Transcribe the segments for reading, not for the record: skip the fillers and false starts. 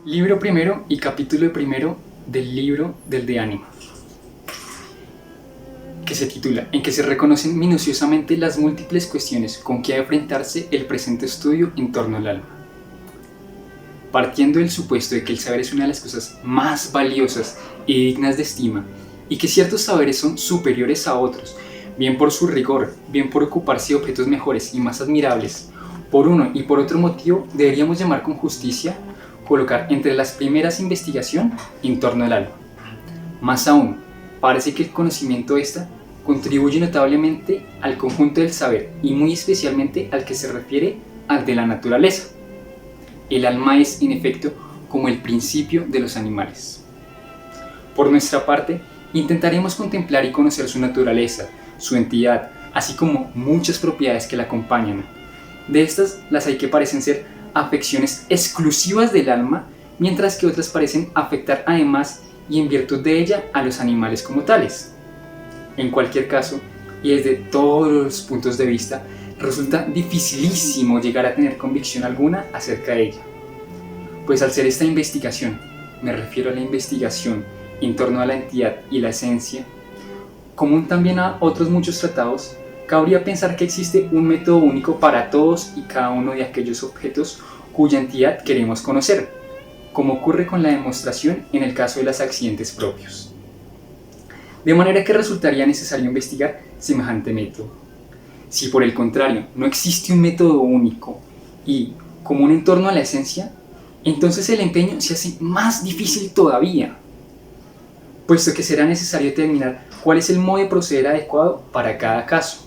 Libro primero y capítulo primero del libro del De Ánima, que se titula En que se reconocen minuciosamente las múltiples cuestiones con que ha de enfrentarse el presente estudio en torno al alma. Partiendo del supuesto de que el saber es una de las cosas más valiosas y dignas de estima, y que ciertos saberes son superiores a otros, bien por su rigor, bien por ocuparse de objetos mejores y más admirables, por uno y por otro motivo deberíamos llamar con justicia colocar entre las primeras investigación en torno al alma. Más aún, parece que el conocimiento de esta contribuye notablemente al conjunto del saber y muy especialmente al que se refiere al de la naturaleza. El alma es, en efecto, como el principio de los animales. Por nuestra parte, intentaremos contemplar y conocer su naturaleza, su entidad, así como muchas propiedades que la acompañan. De estas, las hay que parecen ser afecciones exclusivas del alma, mientras que otras parecen afectar además y en virtud de ella a los animales como tales. En cualquier caso, y desde todos los puntos de vista, resulta dificilísimo llegar a tener convicción alguna acerca de ella. Pues al ser esta investigación, me refiero a la investigación en torno a la entidad y la esencia, común también a otros muchos tratados, cabría pensar que existe un método único para todos y cada uno de aquellos objetos cuya entidad queremos conocer, como ocurre con la demostración en el caso de los accidentes propios. De manera que resultaría necesario investigar semejante método. Si por el contrario no existe un método único y común en torno a la esencia, entonces el empeño se hace más difícil todavía, puesto que será necesario determinar cuál es el modo de proceder adecuado para cada caso.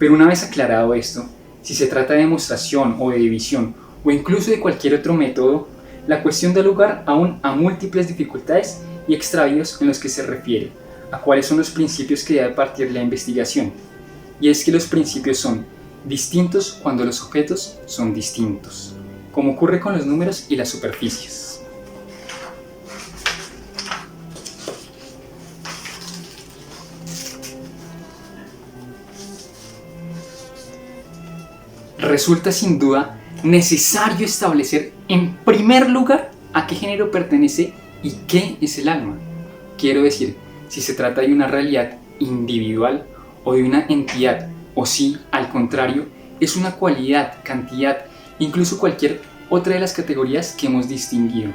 Pero una vez aclarado esto, si se trata de demostración o de división o incluso de cualquier otro método, la cuestión da lugar aún a múltiples dificultades y extravíos en los que se refiere a cuáles son los principios que debe partir la investigación. Y es que los principios son distintos cuando los objetos son distintos, como ocurre con los números y las superficies. Resulta sin duda necesario establecer en primer lugar a qué género pertenece y qué es el alma. Quiero decir, si se trata de una realidad individual o de una entidad, o si, al contrario, es una cualidad, cantidad, incluso cualquier otra de las categorías que hemos distinguido.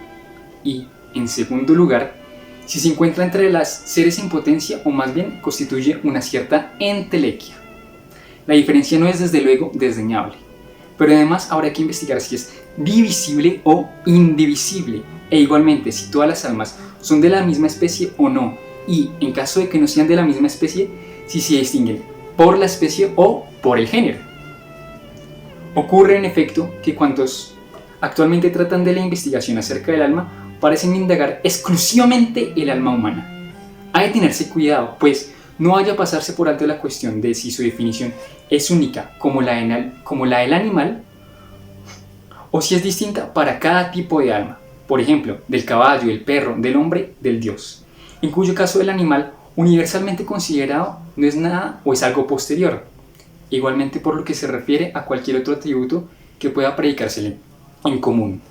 Y, en segundo lugar, si se encuentra entre las seres en potencia o más bien constituye una cierta entelequia. La diferencia no es desde luego desdeñable, pero además habrá que investigar si es divisible o indivisible, e igualmente si todas las almas son de la misma especie o no, y en caso de que no sean de la misma especie, si se distinguen por la especie o por el género. Ocurre en efecto que cuantos actualmente tratan de la investigación acerca del alma parecen indagar exclusivamente el alma humana. Hay que tenerse cuidado, pues no vaya a pasarse por alto la cuestión de si su definición es única como la del animal o si es distinta para cada tipo de alma, por ejemplo, del caballo, del perro, del hombre, del dios, en cuyo caso el animal universalmente considerado no es nada o es algo posterior, igualmente por lo que se refiere a cualquier otro atributo que pueda predicársele en común.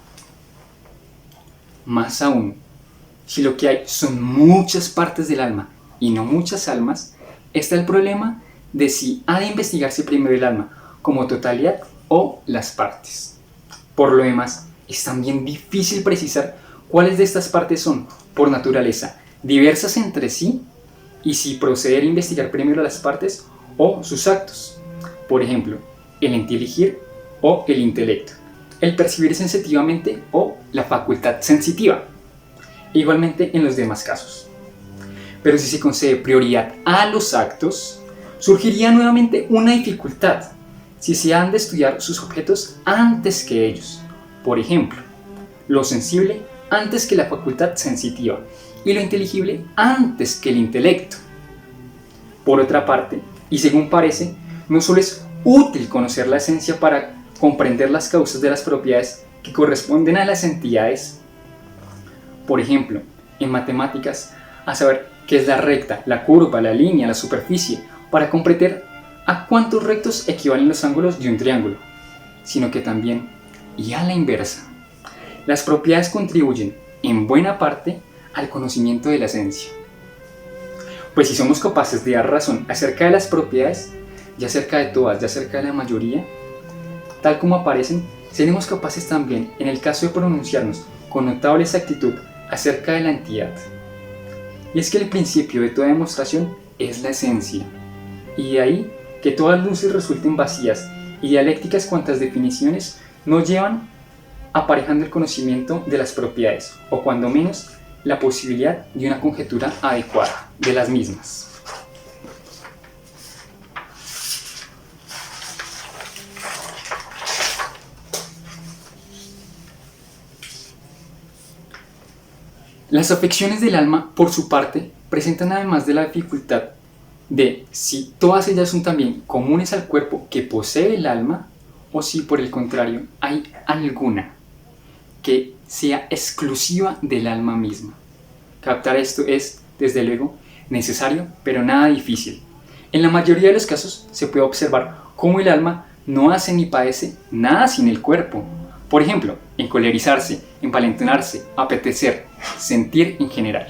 Más aún, si lo que hay son muchas partes del alma y no muchas almas, está el problema de si ha de investigarse primero el alma como totalidad o las partes. Por lo demás, es también difícil precisar cuáles de estas partes son, por naturaleza, diversas entre sí y si proceder a investigar primero las partes o sus actos. Por ejemplo, el inteligir o el intelecto, el percibir sensitivamente o la facultad sensitiva, e igualmente en los demás casos. Pero si se concede prioridad a los actos, surgiría nuevamente una dificultad si se han de estudiar sus objetos antes que ellos. Por ejemplo, lo sensible antes que la facultad sensitiva y lo inteligible antes que el intelecto. Por otra parte, y según parece, no solo es útil conocer la esencia para comprender las causas de las propiedades que corresponden a las entidades, por ejemplo, en matemáticas, a saber qué es la recta, la curva, la línea, la superficie, para comprender a cuántos rectos equivalen los ángulos de un triángulo, sino que también, y a la inversa, Las propiedades contribuyen, en buena parte, al conocimiento de la esencia. Pues si somos capaces de dar razón acerca de las propiedades, ya acerca de todas, ya acerca de la mayoría, tal como aparecen, seremos capaces también, en el caso de pronunciarnos con notable exactitud acerca de la entidad. Y es que el principio de toda demostración es la esencia, y de ahí que todas luces resulten vacías y dialécticas cuantas definiciones no llevan aparejando el conocimiento de las propiedades, o cuando menos, la posibilidad de una conjetura adecuada de las mismas. Las afecciones del alma, por su parte, presentan además de la dificultad de si todas ellas son también comunes al cuerpo que posee el alma, o si por el contrario hay alguna que sea exclusiva del alma misma. Captar esto es, desde luego, necesario, pero nada difícil. En la mayoría de los casos se puede observar cómo el alma no hace ni padece nada sin el cuerpo. Por ejemplo, encolerizarse, empalentonarse, apetecer, sentir en general.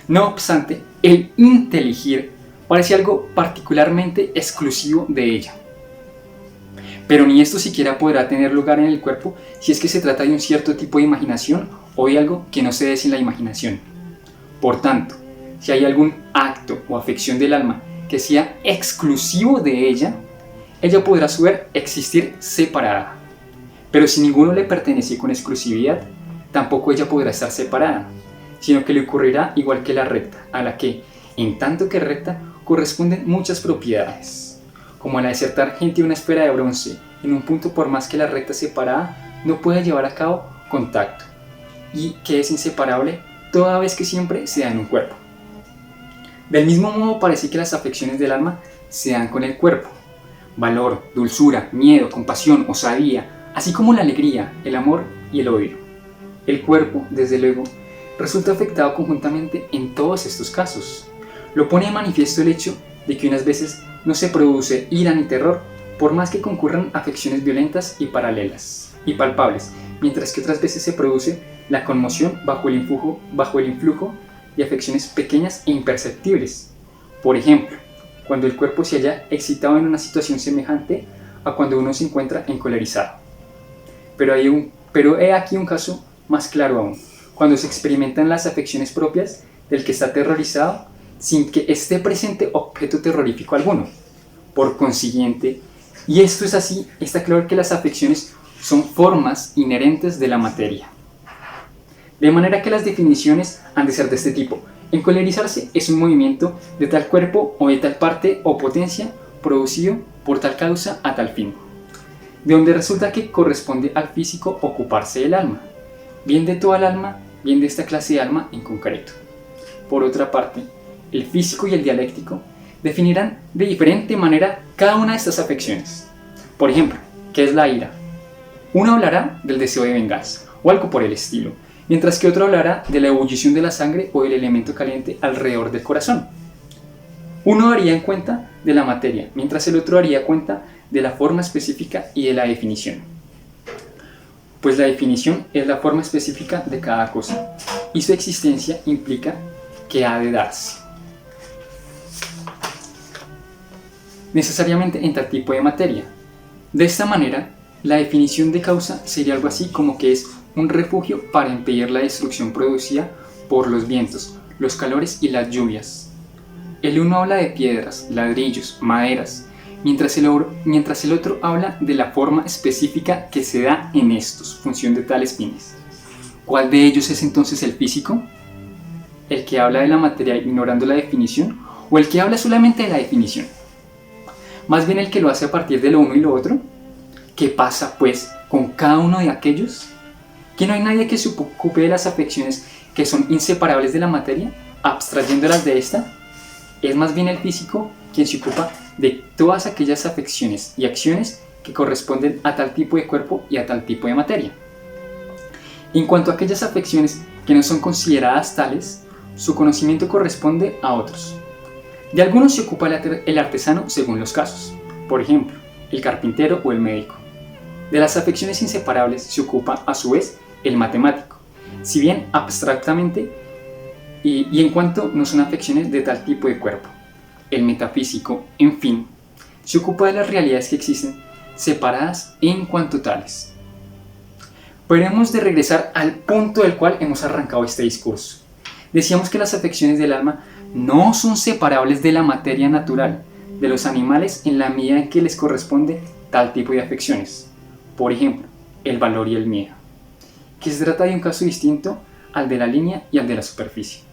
No obstante, el inteligir parece algo particularmente exclusivo de ella. Pero ni esto siquiera podrá tener lugar en el cuerpo si es que se trata de un cierto tipo de imaginación o de algo que no se dé sin la imaginación. Por tanto, si hay algún acto o afección del alma que sea exclusivo de ella, ella podrá a su vez existir separada. Pero si ninguno le pertenece con exclusividad, tampoco ella podrá estar separada, sino que le ocurrirá igual que la recta, a la que, en tanto que recta, corresponden muchas propiedades, como la de ser tangente a una esfera de bronce en un punto por más que la recta separada no pueda llevar a cabo contacto, y que es inseparable toda vez que siempre se da en un cuerpo. Del mismo modo parece que las afecciones del alma se dan con el cuerpo: valor, dulzura, miedo, compasión, osadía, así como la alegría, el amor y el odio. El cuerpo, desde luego, resulta afectado conjuntamente en todos estos casos. Lo pone de manifiesto el hecho de que unas veces no se produce ira ni terror, por más que concurran afecciones violentas y paralelas y palpables, mientras que otras veces se produce la conmoción bajo el influjo de afecciones pequeñas e imperceptibles. Por ejemplo, cuando el cuerpo se halla excitado en una situación semejante a cuando uno se encuentra encolerizado. Pero he aquí un caso más claro aún, cuando se experimentan las afecciones propias del que está aterrorizado sin que esté presente objeto terrorífico alguno. Por consiguiente, y esto es así, está claro que las afecciones son formas inherentes de la materia. De manera que las definiciones han de ser de este tipo. Encolerizarse es un movimiento de tal cuerpo o de tal parte o potencia producido por tal causa a tal fin, de donde resulta que corresponde al físico ocuparse del alma, bien de toda el alma, bien de esta clase de alma en concreto. Por otra parte, el físico y el dialéctico definirán de diferente manera cada una de estas afecciones. Por ejemplo, ¿qué es la ira? Uno hablará del deseo de venganza o algo por el estilo, mientras que otro hablará de la ebullición de la sangre o del elemento caliente alrededor del corazón. Uno daría en cuenta de la materia, mientras el otro daría cuenta de la forma específica y de la definición. Pues la definición es la forma específica de cada cosa, y su existencia implica que ha de darse necesariamente en tal tipo de materia. De esta manera, la definición de causa sería algo así como que es un refugio para impedir la destrucción producida por los vientos, los calores y las lluvias. El uno habla de piedras, ladrillos, maderas, mientras el otro habla de la forma específica que se da en estos, función de tales fines. ¿Cuál de ellos es entonces el físico? ¿El que habla de la materia ignorando la definición o el que habla solamente de la definición? Más bien el que lo hace a partir de lo uno y lo otro. ¿Qué pasa pues con cada uno de aquellos? ¿Que no hay nadie que se ocupe de las afecciones que son inseparables de la materia, abstrayéndolas de esta? Es más bien el físico quien se ocupa de todas aquellas afecciones y acciones que corresponden a tal tipo de cuerpo y a tal tipo de materia. En cuanto a aquellas afecciones que no son consideradas tales, su conocimiento corresponde a otros. De algunos se ocupa el artesano según los casos, por ejemplo, el carpintero o el médico. De las afecciones inseparables se ocupa, a su vez, el matemático, si bien abstractamente y en cuanto no son afecciones de tal tipo de cuerpo. El metafísico, en fin, se ocupa de las realidades que existen separadas en cuanto tales. Pero hemos de regresar al punto del cual hemos arrancado este discurso. Decíamos que las afecciones del alma no son separables de la materia natural de los animales en la medida en que les corresponde tal tipo de afecciones. Por ejemplo, el valor y el miedo, que se trata de un caso distinto al de la línea y al de la superficie.